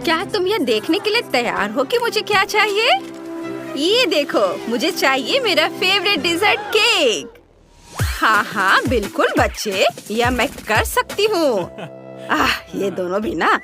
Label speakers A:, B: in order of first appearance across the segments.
A: क्या तुम ये देखने के लिए तैयार हो कि मुझे क्या चाहिए? ये देखो, मुझे चाहिए मेरा फेवरेट डिजर्ट केक। हाँ हाँ बिल्कुल बच्चे, यह मैं कर सकती हूँ। ये दोनों भी ना,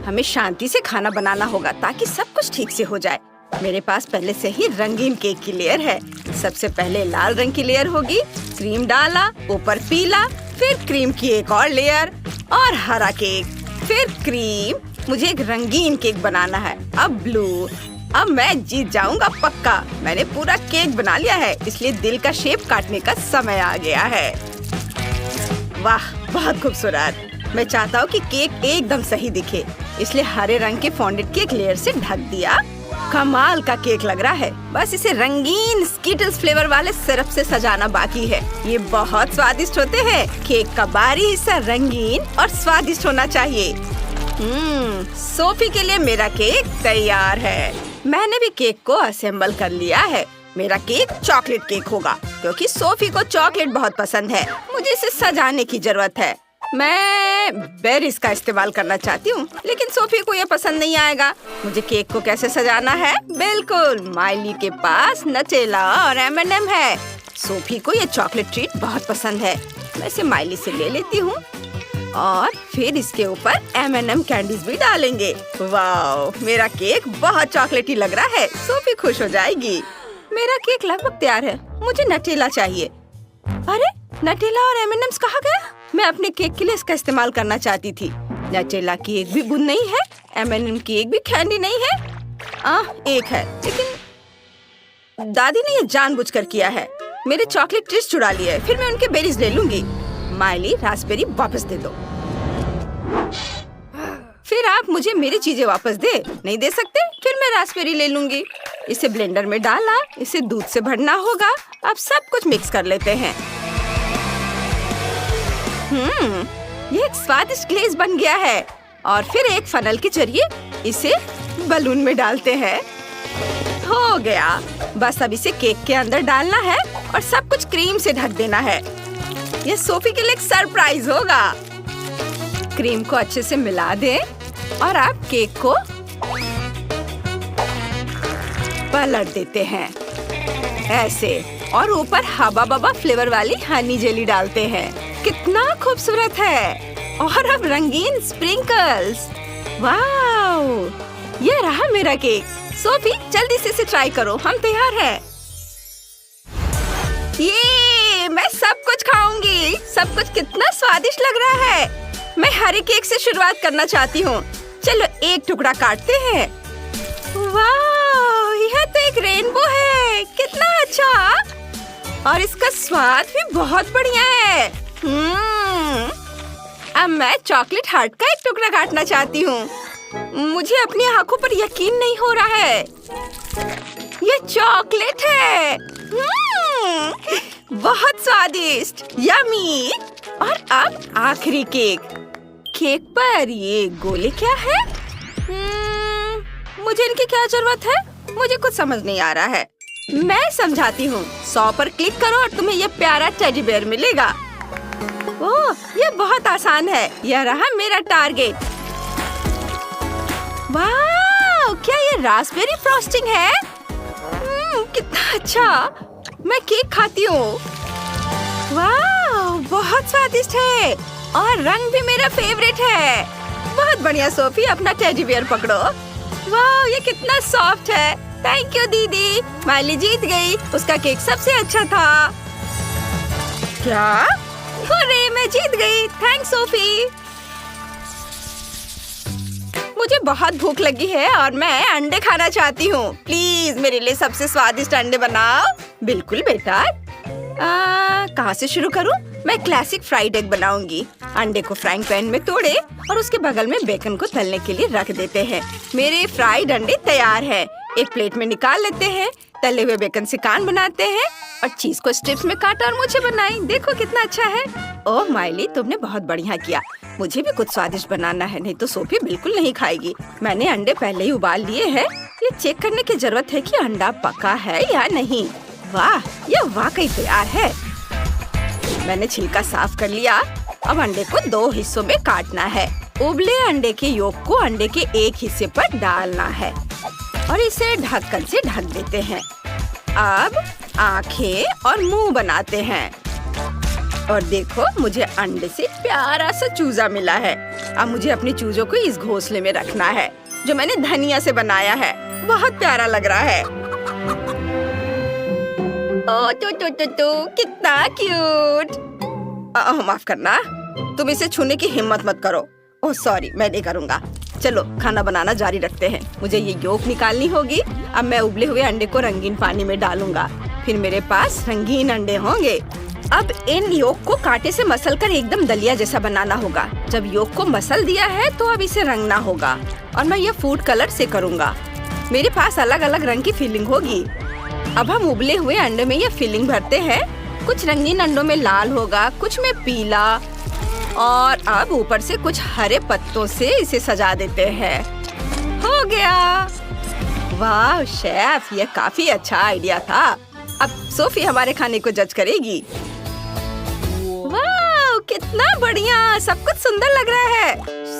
A: हमें शांति से खाना बनाना होगा ताकि सब कुछ ठीक से हो जाए। मेरे पास पहले से ही रंगीन केक की लेयर है। सबसे पहले लाल रंग की लेयर होगी, क्रीम डाला, ऊपर पीला, फिर क्रीम की एक और लेयर और हरा केक, फिर क्रीम। मुझे एक रंगीन केक बनाना है। अब ब्लू। अब मैं जीत जाऊंगा पक्का। मैंने पूरा केक बना लिया है, इसलिए दिल का शेप काटने का समय आ गया है। वाह, बहुत खूबसूरत। मैं चाहता हूँ कि केक एकदम सही दिखे, इसलिए हरे रंग के फॉन्डेड केक लेयर से ढक दिया। कमाल का केक लग रहा है। बस इसे रंगीन स्कीटल्स फ्लेवर वाले सिरप से सजाना बाकी है। ये बहुत स्वादिष्ट होते हैं। केक का बाहरी हिस्सा रंगीन और स्वादिष्ट होना चाहिए। सोफी के लिए मेरा केक तैयार है। मैंने भी केक को असेंबल कर लिया है। मेरा केक चॉकलेट केक होगा क्योंकि सोफी को चॉकलेट बहुत पसंद है। मुझे इसे सजाने की जरूरत है। मैं बेरीज का इस्तेमाल करना चाहती हूँ, लेकिन सोफी को ये पसंद नहीं आएगा। मुझे केक को कैसे सजाना है? बिल्कुल, माइली के पास नटेला और M&M है। सोफी को ये चॉकलेट ट्रीट बहुत पसंद है। मैं इसे माइली से ले लेती हूँ और फिर इसके ऊपर M&M कैंडीज भी डालेंगे। वाह, मेरा केक बहुत चॉकलेटी लग रहा है। सोफी खुश हो जाएगी। मेरा केक लगभग तैयार है। मुझे नटेला चाहिए। अरे, नटेला और M&M's कहाँ गए? मैं अपने केक के लिए इसका इस्तेमाल करना चाहती थी। नटेला की एक भी बूंद नहीं है, M&M की एक भी कैंडी नहीं है। एक है, लेकिन दादी ने ये जानबूझकर किया है। मेरे चॉकलेट ट्रीट्स चुरा लिए है, फिर मैं उनके बेरीज ले लूंगी। माइली, रास्पबेरी वापस दे दो। फिर आप मुझे मेरी चीजें वापस दे नहीं दे सकते? फिर मैं रास्पबेरी ले लूंगी। इसे ब्लेंडर में डाला, इसे दूध से भरना होगा। अब सब कुछ मिक्स कर लेते हैं। ये एक स्वादिष्ट ग्लेज बन गया है। और फिर एक फनल के जरिए इसे बलून में डालते हैं। हो गया। बस अब इसे केक के अंदर डालना है और सब कुछ क्रीम से ढक देना है। ये सोफी के लिए एक सरप्राइज होगा। क्रीम को अच्छे से मिला दें और आप केक को पलट देते हैं ऐसे, और ऊपर हबा बबा फ्लेवर वाली हनी जेली डालते हैं। कितना खूबसूरत है। और अब रंगीन स्प्रिंकल्स। वाओ, ये रहा मेरा केक। सोफी, जल्दी से इसे ट्राई करो। हम तैयार हैं। ये मैं सब कुछ खाऊंगी। सब कुछ कितना स्वादिष्ट लग रहा है। मैं हरे केक से शुरुआत करना चाहती हूँ। चलो एक टुकड़ा काटते हैं। वाह, यह तो एक रेनबो है। कितना अच्छा। और इसका स्वाद भी बहुत बढ़िया है। अब मैं चॉकलेट हार्ट का एक टुकड़ा काटना चाहती हूँ। मुझे अपनी आंखों पर यकीन नहीं हो रहा है। ये चॉकलेट है। बहुत स्वादिष्ट, यम्मी। और अब आखिरी केक। केक पर ये गोले क्या है? मुझे इनकी क्या जरूरत है? मुझे कुछ समझ नहीं आ रहा है। मैं समझाती हूँ। 100 पर क्लिक करो और तुम्हें ये प्यारा टेडी बेयर मिलेगा। ओह, ये बहुत आसान है। यह रहा मेरा टारगेट। वाह, क्या ये रास्पबेरी फ्रॉस्टिंग है? कितना अच्छा। मैं केक खाती हूँ। वाह, बहुत स्वादिष्ट है और रंग भी मेरा फेवरेट है। बहुत बढ़िया सोफी, अपना टेडी बियर पकड़ो। वाह, ये कितना सॉफ्ट है। थैंक यू दीदी। माइली जीत गई। उसका केक सबसे अच्छा था। क्या? अरे, मैं जीत गई। Thanks Sophie. मुझे बहुत भूख लगी है और मैं अंडे खाना चाहती हूँ। प्लीज मेरे लिए सबसे स्वादिष्ट अंडे बनाओ। बिल्कुल बेटा। कहाँ से शुरू करूँ? मैं क्लासिक फ्राइड एग बनाऊंगी। अंडे को फ्राइंग पैन में तोड़े और उसके बगल में बेकन को तलने के लिए रख देते हैं। मेरे फ्राइड अंडे तैयार हैं। एक प्लेट में निकाल लेते हैं। तले हुए बेकन से कान बनाते हैं और चीज को स्ट्रिप्स में काटा और मुझे बनाई। देखो कितना अच्छा है। ओह माइली, तुमने बहुत बढ़िया किया। मुझे भी कुछ स्वादिष्ट बनाना है, नहीं तो सोफी बिल्कुल नहीं खाएगी। मैंने अंडे पहले ही उबाल लिए हैं। ये चेक करने की जरूरत है कि अंडा पका है या नहीं। वाह, ये वाकई तैयार है। मैंने छिलका साफ कर लिया। अब अंडे को 2 हिस्सों में काटना है। उबले अंडे के योक को अंडे के एक हिस्से पर डालना है और इसे ढक्कन से ढक देते हैं। अब आंखें और मुंह बनाते हैं और देखो मुझे अंडे से प्यारा सा चूजा मिला है। अब मुझे अपने चूजों को इस घोंसले में रखना है जो मैंने धनिया से बनाया है। बहुत प्यारा लग रहा है। ओ तो कितना क्यूट। माफ करना, तुम इसे छूने की हिम्मत मत करो। ओह सॉरी, मैं नहीं करूँगा। चलो खाना बनाना जारी रखते हैं। मुझे ये योक निकालनी होगी। अब मैं उबले हुए अंडे को रंगीन पानी में डालूंगा, फिर मेरे पास रंगीन अंडे होंगे। अब इन योक को कांटे से मसलकर एकदम दलिया जैसा बनाना होगा। जब योक को मसल दिया है तो अब इसे रंगना होगा और मैं ये फूड कलर से करूँगा। मेरे पास अलग अलग रंग की फिलिंग होगी। अब हम उबले हुए अंडे में ये फिलिंग भरते हैं। कुछ रंगीन अंडों में लाल होगा, कुछ में पीला, और अब ऊपर से कुछ हरे पत्तों से इसे सजा देते हैं। हो गया। वाह शेफ, ये काफी अच्छा आइडिया था। अब सोफी हमारे खाने को जज करेगी। वाह कितना बढ़िया, सब कुछ सुंदर लग रहा है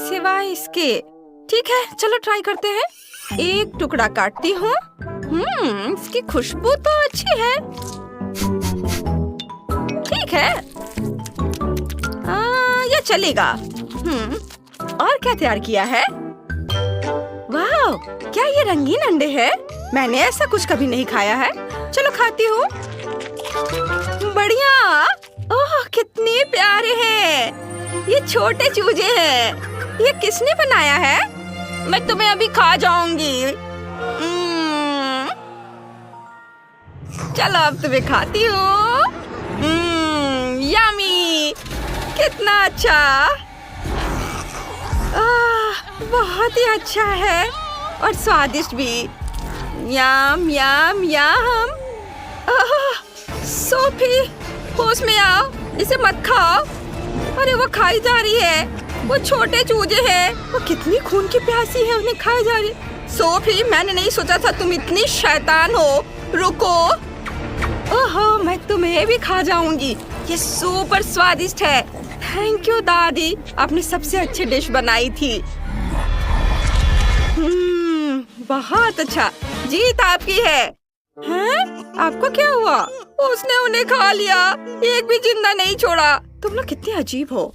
A: सिवाय इसके। ठीक है, चलो ट्राई करते हैं। एक टुकड़ा काटती हूँ। इसकी खुशबू तो अच्छी है। ठीक है, ये चलेगा। और क्या तैयार किया है? वाह, क्या ये रंगीन अंडे हैं? मैंने ऐसा कुछ कभी नहीं खाया है। चलो खाती हूँ। बढ़िया। ओह कितने प्यारे हैं। ये छोटे चूजे हैं। ये किसने बनाया है? मैं तुम्हें अभी खा जाऊंगी। चलो अब तुम्हें खाती हूँ। यम्मी, कितना अच्छा। बहुत ही अच्छा है और स्वादिष्ट भी। यम यम यम। सोफी, होश में आओ, इसे मत खाओ। अरे वो खाई जा रही है। वो छोटे चूजे हैं। वो कितनी खून की प्यासी है, उन्हें खाई जा रही। सोफी, मैंने नहीं सोचा था तुम इतनी शैतान हो। रुको। ओहो, मैं तुम्हें भी खा जाऊंगी। ये सुपर स्वादिष्ट है। थैंक यू दादी, आपने सबसे अच्छी डिश बनाई थी। बहुत अच्छा, जीत आपकी है। हैं? आपको क्या हुआ? उसने उन्हें खा लिया, एक भी जिंदा नहीं छोड़ा। तुम लोग कितने अजीब हो।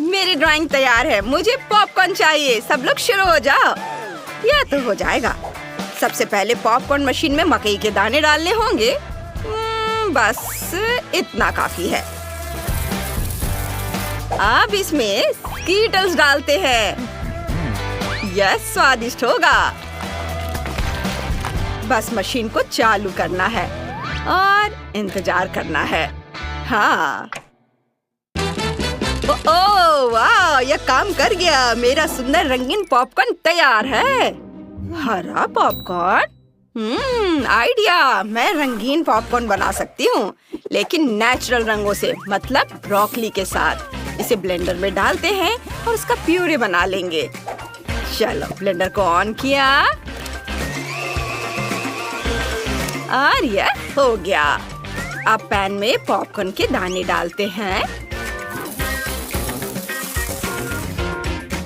A: मेरी ड्राइंग तैयार है। मुझे पॉपकॉर्न चाहिए। सब लोग शुरू हो जाओ। यह तो हो जाएगा। सबसे पहले पॉपकॉर्न मशीन में मकई के दाने डालने होंगे। बस इतना काफी है। अब इसमें स्कीटल्स डालते हैं। यह स्वादिष्ट होगा। बस मशीन को चालू करना है और इंतजार करना है। हाँ। ओह वाह, यह काम कर गया। मेरा सुंदर रंगीन पॉपकॉर्न तैयार है। हरा पॉपकॉर्न? आइडिया। मैं रंगीन पॉपकॉर्न बना सकती हूँ, लेकिन नेचुरल रंगों से, मतलब ब्रोकली के साथ। इसे ब्लेंडर में डालते हैं और उसका प्यूरे बना लेंगे। चलो ब्लेंडर को ऑन किया और यह हो गया। अब पैन में पॉपकॉर्न के दाने डालते हैं।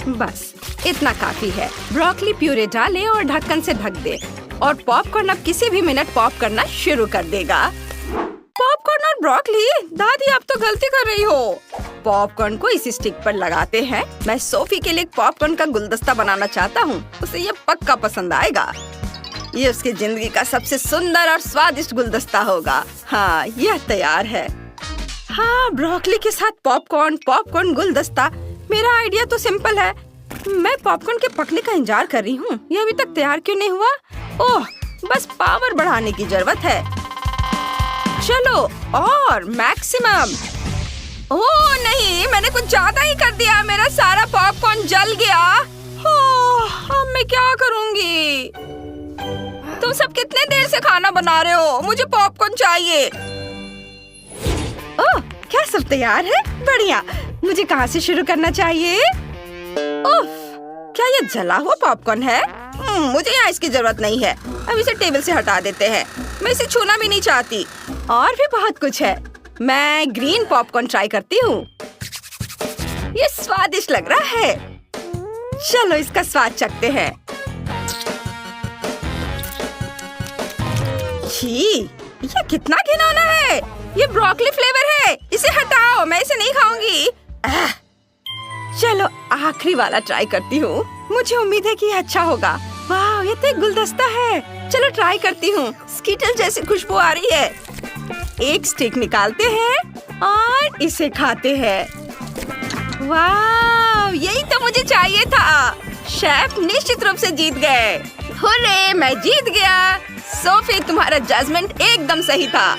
A: बस इतना काफी है। ब्रोकली प्यूरे डालें और ढक्कन से ढक दे और पॉपकॉर्न अब किसी भी मिनट पॉप करना शुरू कर देगा। पॉपकॉर्न और ब्रोकली? दादी आप तो गलती कर रही हो। पॉपकॉर्न को इस स्टिक पर लगाते हैं। मैं सोफी के लिए पॉपकॉर्न का गुलदस्ता बनाना चाहता हूँ। उसे ये पक्का पसंद आएगा। ये उसकी जिंदगी का सबसे सुंदर और स्वादिष्ट गुलदस्ता होगा। हाँ, यह तैयार है। हाँ, ब्रोकली के साथ पॉपकॉर्न, पॉपकॉर्न गुलदस्ता। मेरा आइडिया तो सिंपल है। मैं पॉपकॉर्न के पकने का इंतजार कर रही हूँ। ये अभी तक तैयार क्यों नहीं हुआ? ओह, बस पावर बढ़ाने की जरूरत है। चलो और मैक्सिमम। ओह नहीं, मैंने कुछ ज्यादा ही कर दिया। मेरा सारा पॉपकॉर्न जल गया। अब मैं क्या करूँगी? तुम सब कितने देर से खाना बना रहे हो? मुझे पॉपकॉर्न चाहिए। ओह, क्या सब तैयार है? बढ़िया। मुझे कहाँ से शुरू करना चाहिए? ओह, क्या ये जला हुआ पॉपकॉर्न है? मुझे यहाँ इसकी जरूरत नहीं है। अब इसे टेबल से हटा देते हैं। मैं इसे छूना भी नहीं चाहती। और भी बहुत कुछ है। मैं ग्रीन पॉपकॉर्न ट्राई करती हूँ। ये स्वादिष्ट लग रहा है। चलो इसका स्वाद चखते हैं। छी, ये कितना घिनौना है। ये ब्रोकली फ्लेवर है। इसे हटाओ, मैं इसे नहीं खाऊंगी। चलो आखिरी वाला ट्राई करती हूँ। मुझे उम्मीद है कि ये अच्छा होगा। वाह, ये तो एक गुलदस्ता है। चलो ट्राई करती हूँ। स्कीटल जैसी खुशबू आ रही है। एक स्टिक निकालते हैं और इसे खाते हैं। वाह, यही तो मुझे चाहिए था। शेफ निश्चित रूप से जीत गए। हुर्रे, मैं जीत गया। सोफी, तुम्हारा जजमेंट एकदम सही था।